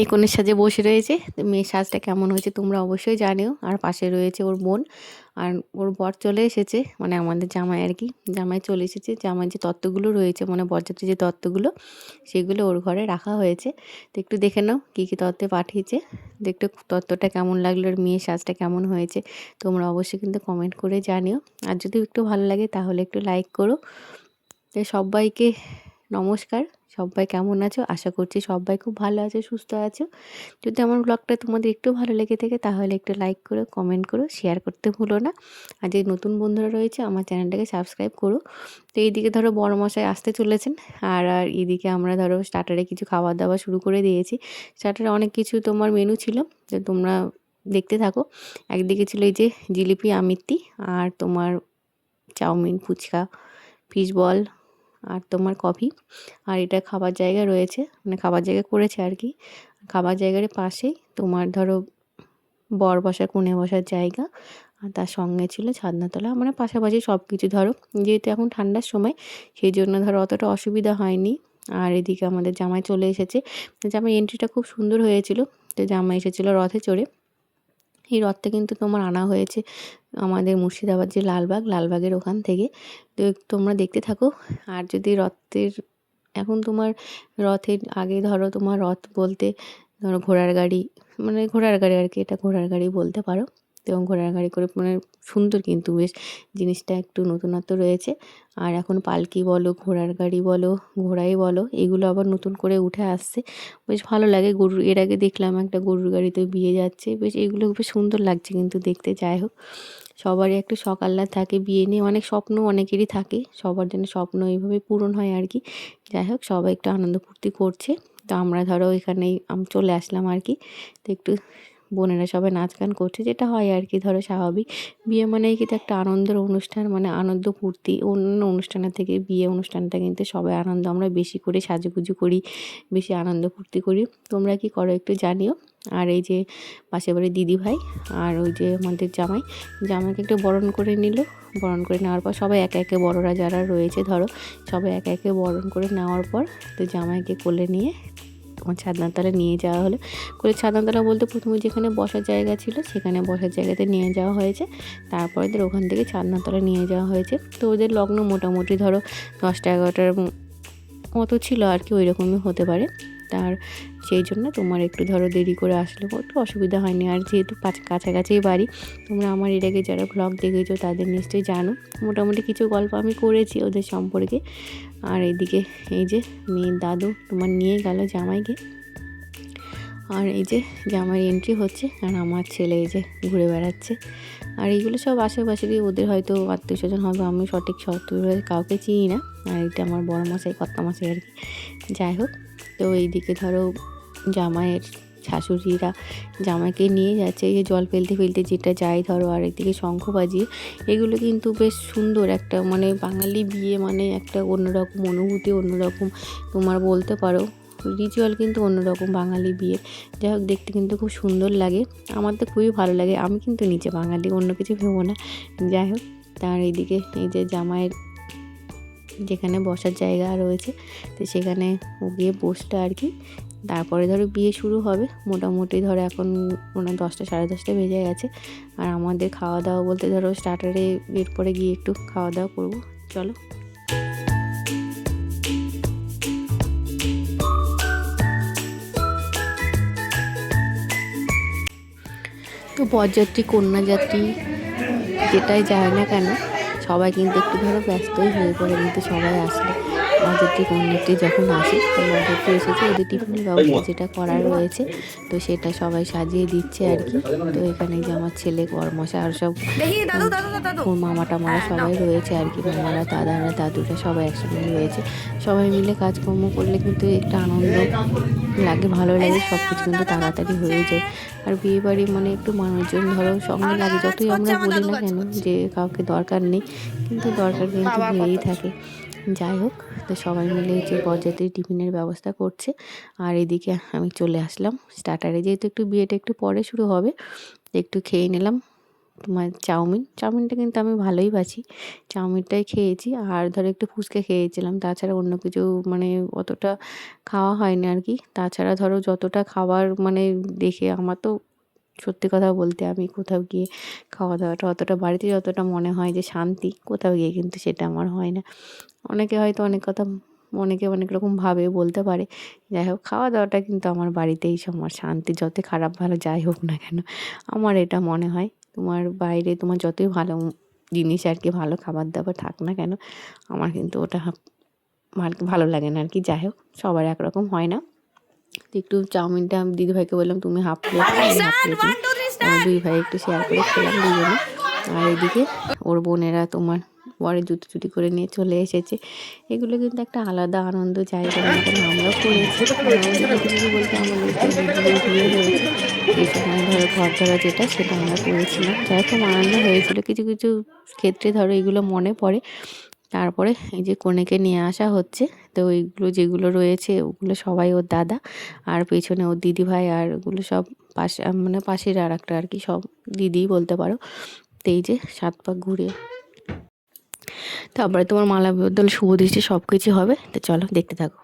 মেয়ে কনের সাজে বসে রয়েছে। তো মেয়ের সাজটা কেমন হয়েছে তোমরা অবশ্যই জানিও। আর পাশে রয়েছে ওর বোন, আর ওর বর চলে এসেছে, মানে আমাদের জামাই আর কি। জামাই চলে এসেছে, জামাই যে তত্ত্বগুলো রয়েছে, মানে বরযাত্রীর যে তত্ত্বগুলো, সেগুলো ওর ঘরে রাখা হয়েছে। তো একটু দেখে নাও কী কী তত্ত্বে পাঠিয়েছে। তো একটু তত্ত্বটা কেমন লাগলো, ওর মেয়ের সাজটা কেমন হয়েছে তোমরা অবশ্যই কিন্তু কমেন্ট করে জানিও। আর যদি একটু ভালো লাগে তাহলে একটু লাইক করো। তো সবাইকে নমস্কার। সবাই কেমন আছো? আশা করছি সবাই খুব ভালো আছো, সুস্থ আছো। যদি আমার ব্লগটা তোমাদের একটু ভালো লেগে থাকে তাহলে একটু লাইক করো, কমেন্ট করো, শেয়ার করতে ভুলো না। আর যে নতুন বন্ধুরা রয়েছে আমার চ্যানেলটাকে সাবস্ক্রাইব করো। তো এইদিকে ধরো বড়মশাই আসতে চলেছেন, আর এইদিকে আমরা ধরো স্টার্টারে কিছু খাবার দাবার শুরু করে দিয়েছি। স্টার্টারে অনেক কিছু তোমার মেনু ছিল, তো তোমরা দেখতে থাকো। একদিকে ছিল এই যে জিলিপি, আমিত্তি, আর তোমার চাউমিন, ফুচকা, ফিশ বল, আর তোমার কফি। আর এটা খাবার জায়গা রয়েছে, মানে খাবার জায়গা করেছে আর কি। খাবার জায়গার পাশেই তোমার ধরো বর বসার, কনে বসার জায়গা, আর তার সঙ্গে ছিল ছাদনাতলা, মানে পাশাপাশি সব কিছু ধরো। যেহেতু এখন ঠান্ডার সময় সেই জন্য ধরো অতটা অসুবিধা হয়নি। আর এদিকে আমাদের জামাই চলে এসেছে। জামাই এন্ট্রিটা খুব সুন্দর হয়েছিল। তো জামাই এসেছিলো রথে চড়ে। এই রথটা কিন্তু তোমার আনা হয়েছে আমাদের মুর্শিদাবাদ যে লালবাগের ওখান থেকে। তো তোমরা দেখতে থাকো। আর যদি রথের এখন তোমার রথের আগে ধরো তোমার রথ বলতে ধরো ঘোড়ার গাড়ি, মানে ঘোড়ার গাড়ি আর কি, এটা ঘোড়ার গাড়ি বলতে পারো। তো ঘোড়ার গাড়ি করে মানে সুন্দর, কিন্তু বেশ জিনিসটা একটু নতুনত্ব রয়েছে। আর এখন পালকি বলো, ঘোড়ার গাড়ি বলো, ঘোড়াই বলো, এগুলো আবার নতুন করে উঠে আসছে। বেশ ভালো লাগে। গরুর, এর আগে দেখলাম একটা গরুর গাড়িতে বিয়ে যাচ্ছে, বেশ এগুলো বেশ সুন্দর লাগছে কিন্তু দেখতে। যাই হোক, সবারই একটু শখ আহ্লাদ থাকে বিয়ে নিয়ে, অনেক স্বপ্ন অনেকেরই থাকে, সবার জন্য স্বপ্ন এইভাবে পূরণ হয় আর কি। যাই হোক, সবাই একটু আনন্দ ফুর্তি করছে। তো আমরা ধরো এখানেই চলে আসলাম আর কি। তো একটু বোনেরা সবাই নাচ গান করছে, যেটা হয় আর কি ধরো স্বাভাবিক। বিয়ে মানেই কিন্তু একটা আনন্দের অনুষ্ঠান, মানে আনন্দ ফুর্তি। অন্য অনুষ্ঠানের থেকে বিয়ে অনুষ্ঠানটা কিন্তু সবাই আনন্দ, আমরা বেশি করে সাজুগুজু করি, বেশি আনন্দ ফুর্তি করি। তোমরা কি করো একটু জানিও। আর এই যে পাশের বাড়ির দিদিভাই আর ওই যে আমাদের জামাই, জামাইকে একটু বরণ করে নিল। বরণ করে নেওয়ার পর সবাই একে একে বড়রা যারা রয়েছে ধরো, সবাই একে একে বরণ করে নেওয়ার পর তো জামাইকে কোলে নিয়ে আমার ছাদনাতলা নিয়ে যাওয়া হলো। কোলে ছাদনাতলা বলতে প্রথমে যেখানে বসার জায়গা ছিল সেখানে বসার জায়গাতে নিয়ে যাওয়া হয়েছে। তারপরে ওদের ওখান থেকে ছাদনাতলা নিয়ে যাওয়া হয়েছে। তো ওদের লগ্ন মোটামুটি ধরো 10টা 11টার মতো ছিল আর কি, ওই রকমই হতে পারে। তার সেই জন্য তোমার একটু ধরো দেরি করে আসলে একটু অসুবিধা হয়নি। আর যেহেতু কাছাকাছিই বাড়ি, তোমরা আমার এর আগে যারা ব্লগ দেখেছো তাদের নিশ্চয়ই জানো। মোটামুটি কিছু গল্প আমি করেছি ওদের সম্পর্কে। আর এইদিকে এই যে মেয়ের দাদু তোমার নিয়ে গেল জামাইকে। আর এই যে জামাইয়ের এন্ট্রি হচ্ছে, আর আমার ছেলে এই যে ঘুরে বেড়াচ্ছে। আর এইগুলো সব আশেপাশেরই, ওদের হয়তো আত্মীয় স্বজন হবে, আমি সঠিক সত্যি কাউকে চিনি না। আর এটা আমার বড় মশাই, কর্তামশাই আর কি। যাই হোক, তো এইদিকে ধরো জামাইয়ের শাশুড়িরা জামাইকে নিয়ে যাচ্ছে, এই যে জল ফেলতে ফেলতে যেটা যায় ধরো, আর একদিকে শঙ্খ বাজিয়ে। এগুলো কিন্তু বেশ সুন্দর একটা, মানে বাঙালি বিয়ে মানে একটা অন্যরকম অনুভূতি, অন্যরকম তোমার বলতে পারো রিচুয়াল, কিন্তু অন্যরকম বাঙালি বিয়ে। যাই হোক, দেখতে কিন্তু খুব সুন্দর লাগে, আমার তো খুবই ভালো লাগে। আমি কিন্তু নিচে বাঙালি, অন্য কিছু ভেবো না। যাই হোক, তার এইদিকে এই যে জামাইয়ের যেখানে বসার জায়গা রয়েছে, তো সেখানে ও গিয়ে বসলো আর কি। তারপরে ধরো বিয়ে শুরু হবে। মোটামুটি ধরো এখন 10টা 10:30 বেজে গেছে। আর আমাদের খাওয়া দাওয়া বলতে ধরো স্টার্টারে এরপরে গিয়ে একটু খাওয়া দাওয়া করবো। চলো। তো বরযাত্রী, কন্যাযাত্রী যেটাই যায় না কেন, সবাই কিন্তু একটু ধরো ব্যস্তই হয়ে পড়ে কিন্তু সবাই আসলে। বরযাত্রী কন্যাযাত্রী যখন আসে, তো বরযাত্রী এসেছে, ওদের টিফিনের ব্যবস্থা যেটা করার রয়েছে তো সেটা সবাই সাজিয়ে দিচ্ছে আর কি। তো এখানে যে আমার ছেলে, বরমশাই আর সব ওর মামা টামারা সবাই রয়েছে আর কি, মামারা, দাদারা, দাদুরা সবাই একসঙ্গে রয়েছে। সবাই মিলে কাজকর্ম করলে কিন্তু একটা আনন্দ লাগে, ভালো লাগে, সব কিছু কিন্তু তাড়াতাড়ি হয়ে যায়। আর বিয়ে বাড়ি মানে একটু মানুষজন ধরো সঙ্গে লাগে, যতই আমরা বলি না কেন যে কাউকে দরকার নেই, কিন্তু দরকার কিন্তু হয়েই থাকে। যাই হোক, তো সবাই মিলে যে বরযাত্রী টিফিনের ব্যবস্থা করছে। আর এদিকে আমি চলে আসলাম স্টার্টারে, যেহেতু একটু বিয়েটা একটু পরে শুরু হবে, একটু খেয়ে নিলাম তোমার চাউমিনটা কিন্তু আমি ভালোই বাছি, চাউমিনটাই খেয়েছি। আর ধরো একটু ফুচকা খেয়েছিলাম, তাছাড়া অন্য কিছু মানে অতটা খাওয়া হয়নি আর কি। তাছাড়া ধরো যতটা খাবার মানে দেখে আমার তো সত্যি কথা বলতে আমি কোথাও গিয়ে খাওয়া দাওয়াটা অতটা বাড়িতে যতটা মনে হয় যে শান্তি, কোথাও গিয়ে কিন্তু সেটা আমার হয় না। অনেকে হয়তো অনেক কথা, অনেকে অনেক রকম ভাবে বলতে পারে। যাই হোক, খাওয়া দাওয়াটা কিন্তু আমার বাড়িতেই আমার শান্তি, যতই খারাপ ভালো যাই হোক না কেন, আমার এটা মনে হয়। তোমার বাইরে তোমার যতই ভালো জিনিস আর কি, ভালো খাবার দাবার থাক না কেন, আমার কিন্তু ওটা ভালো লাগে না আর কি। যাই হোক, সবার একরকম হয় না। তো একটু চাউমিনটা আমি দিদিভাইকে বললাম তুমি হাফ প্লেট খাও, আমি হাফ প্লেট নিই। আমরা দুই ভাই একটু শেয়ার করে খেলাম দুজনে। আর এদিকে ওর বোনেরা তোমার বরের জুতো চুটি করে নিয়ে চলে এসেছে। এগুলো কিন্তু একটা আলাদা আনন্দ জায়গার মতন আমরাও করেছি। আনন্দ কিছু বলতে আমাদের যে দিদিদের বিয়ে হয়েছে এই সময় ধরো ঘর ধরা যেটা, সেটা আমরা করেছিলাম। যাই খুব আনন্দ হয়েছিল। কিছু কিছু ক্ষেত্রে ধরো এগুলো মনে পড়ে। তারপরে এই যে কনেকে নিয়ে আসা হচ্ছে, তো ওইগুলো যেগুলো রয়েছে ওগুলো সবাই ওর দাদা, আর পেছনে ওর দিদিভাই, আর ওগুলো সব পাশে মানে পাশের আর একটা আর কি, সব দিদিই বলতে পারো। তো এই যে 7 পাক ঘুরে তারপরে তোমার মালা বদল, শুভ দৃষ্টি সব কিছু হবে। তো চলো দেখতে থাকো।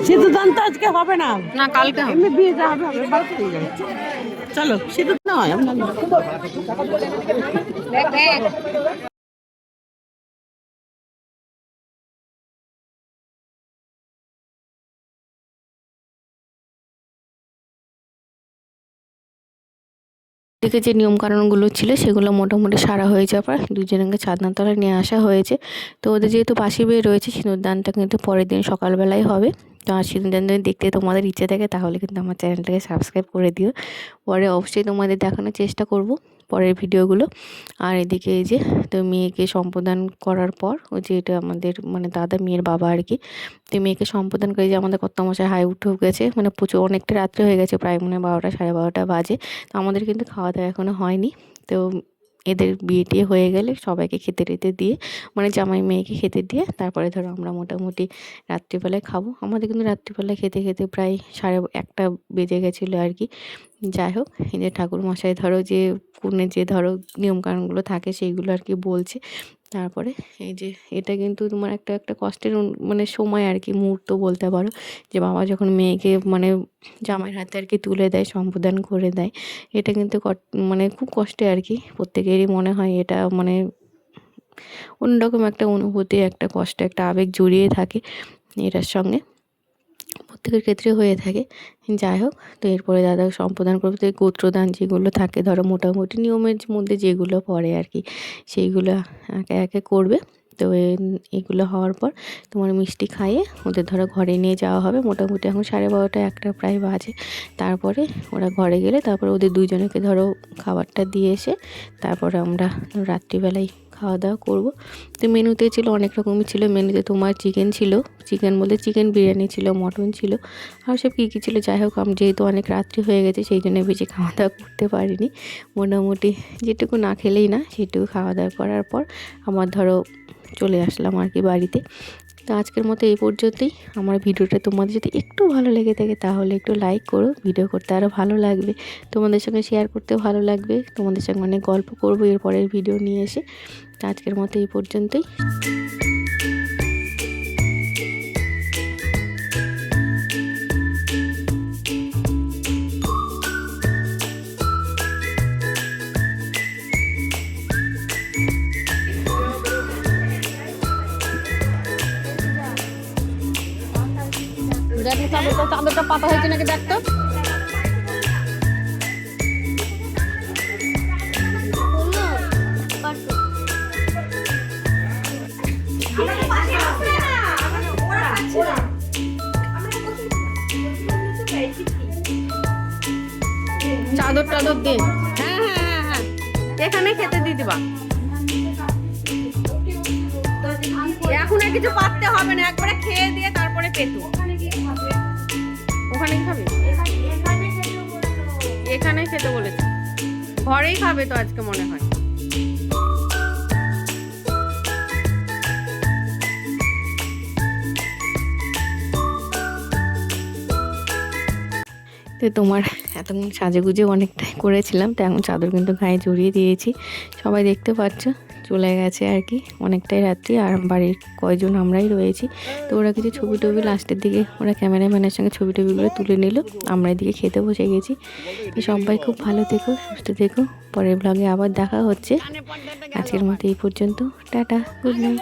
সিদ্ধদান তো আজকে হবে না, না কালকে এমনি বিয়ে যা হবে হবে, ভালো হয়ে যাবে। চলো সিদ্ধ নয় আমরা থেকে যে নিয়মকানুনগুলো ছিল সেগুলো মোটামুটি সারা হয়ে যাওয়ার পর দুজনকে ছাদনাতলায় নিয়ে আসা হয়েছে। তো ওদের যেহেতু বাসি বিয়ে রয়েছে, সিঁদুরদানটা কিন্তু পরের দিন সকালবেলায় হবে। তো আর সিঁদুরদান যদি দেখতে তোমাদের ইচ্ছে থাকে তাহলে কিন্তু আমার চ্যানেলটাকে সাবস্ক্রাইব করে দিও। পরে অবশ্যই তোমাদের দেখানোর চেষ্টা করব পরের ভিডিওগুলো। আর এদিকে এই যে তো মেয়েকে সম্প্রদান করার পর, ওই যে এটা আমাদের মানে দাদা মেয়ের বাবা আর কি, তো মেয়েকে সম্প্রদান করে যে আমাদের কর্তামশাই হাই উঠে গেছে, মানে প্রচুর অনেকটা রাত্রে হয়ে গেছে, প্রায় মনে হয় 12টা 12:30 বাজে। তো আমাদের কিন্তু খাওয়া দাওয়া এখনও হয়নি। তো এদের বিয়ে টিয়ে হয়ে গেলে সবাইকে খেতে টেতে দিয়ে, মানে জামাই মেয়েকে খেতে দিয়ে তারপরে ধরো আমরা মোটামুটি রাত্রিবেলায় খাবো। আমাদের কিন্তু রাত্রিবেলায় খেতে খেতে প্রায় 1:30 বেজে গেছিলো আর কি। যাই হোক, এই যে ঠাকুরমশাই ধরো যে কনের যে ধরো নিয়মকানুনগুলো থাকে সেইগুলো আর কি বলছে। তারপরে এই যে এটা কিন্তু তোমার একটা একটা কষ্টের মানে সময় আর কি, মুহূর্ত বলতে পারো, যে বাবা যখন মেয়েকে মানে জামাইয়ের হাতে আর কি তুলে দেয়, সম্প্রদান করে দেয়। এটা কিন্তু মানে খুব কষ্টে আর কি, প্রত্যেকেরই মনে হয় এটা মানে অন্যরকম একটা অনুভূতি, একটা কষ্ট, একটা আবেগ জড়িয়ে থাকে এটার সঙ্গে, প্রত্যেকের ক্ষেত্রে হয়ে থাকে। যাই হোক, তো এরপরে দাদা সম্প্রদান করবে। তো গোত্রদান যেগুলো থাকে ধরো মোটামুটি নিয়মের মধ্যে যেগুলো পড়ে আর কি, সেইগুলো একে একে করবে। তো এগুলো হওয়ার পর তোমার মিষ্টি খাইয়ে ওদের ধরো ঘরে নিয়ে যাওয়া হবে। মোটামুটি এখন 12:30 1টা প্রায় বাজে। তারপরে ওরা ঘরে গেলে তারপরে ওদের দুজনকে ধরো খাবারটা দিয়ে এসে তারপরে আমরা রাত্রিবেলায় খাওয়া দাওয়া করবো। তো মেনুতে ছিল অনেক রকমই ছিল। মেনুতে তোমার চিকেন ছিল, চিকেন বলতে চিকেন বিরিয়ানি ছিল, মটন ছিল, আর সব কী কী ছিল। যাই হোক, আমি যেহেতু অনেক রাত্রি হয়ে গেছে সেই জন্য বেশি খাওয়া দাওয়া করতে পারিনি। মোটামুটি যেটুকু না খেলেই না সেটুকু খাওয়া দাওয়া করার পর আমার ধরো চলে আসলাম আর কি বাড়িতে। তো আজকের মতো এই পর্যন্তই। আমার ভিডিওটা তোমাদের যদি একটু ভালো লেগে থাকে তাহলে একটু লাইক করো, ভিডিও করতে আরও ভালো লাগবে, তোমাদের সঙ্গে শেয়ার করতে ভালো লাগবে, তোমাদের সঙ্গে অনেক গল্প করবো এরপরের ভিডিও নিয়ে এসে। তো আজকের মতো এই পর্যন্তই। চাদরটা পাতা হয়েছে নাকি দেখতো। চাদর টাদর দিন। হ্যাঁ হ্যাঁ হ্যাঁ হ্যাঁ, এখানে খেতে দিয়ে দিবা। এখন আর কিছু পাততে হবে না, একবারে খেয়ে দিয়ে তারপরে পেতু। ওখানে খাবে? এখানে খেতে বলেছে, ঘরেই খাবে তো আজকে মনে হয়। তো তোমার এতক্ষণ সাজেগুজে অনেকটাই করেছিলাম, তো এখন চাদর কিন্তু গায়ে জড়িয়ে দিয়েছি, সবাই দেখতে পাচ্ছ। চলে গেছে আর কি, অনেকটাই রাত্রি, আর বাড়ির কয়জন আমরাই রয়েছি। তো ওরা কিছু ছবি টবি লাস্টের দিকে ওরা ক্যামেরাম্যানের সঙ্গে ছবি টবিগুলো তুলে নিল, আমরা এদিকে খেতে বসে গেছি। তো সবাই খুব ভালো থেকো, সুস্থ থেকো, পরের ব্লগে আবার দেখা হচ্ছে। আজকের মতো এই পর্যন্ত, টাটা, গুড নাইট।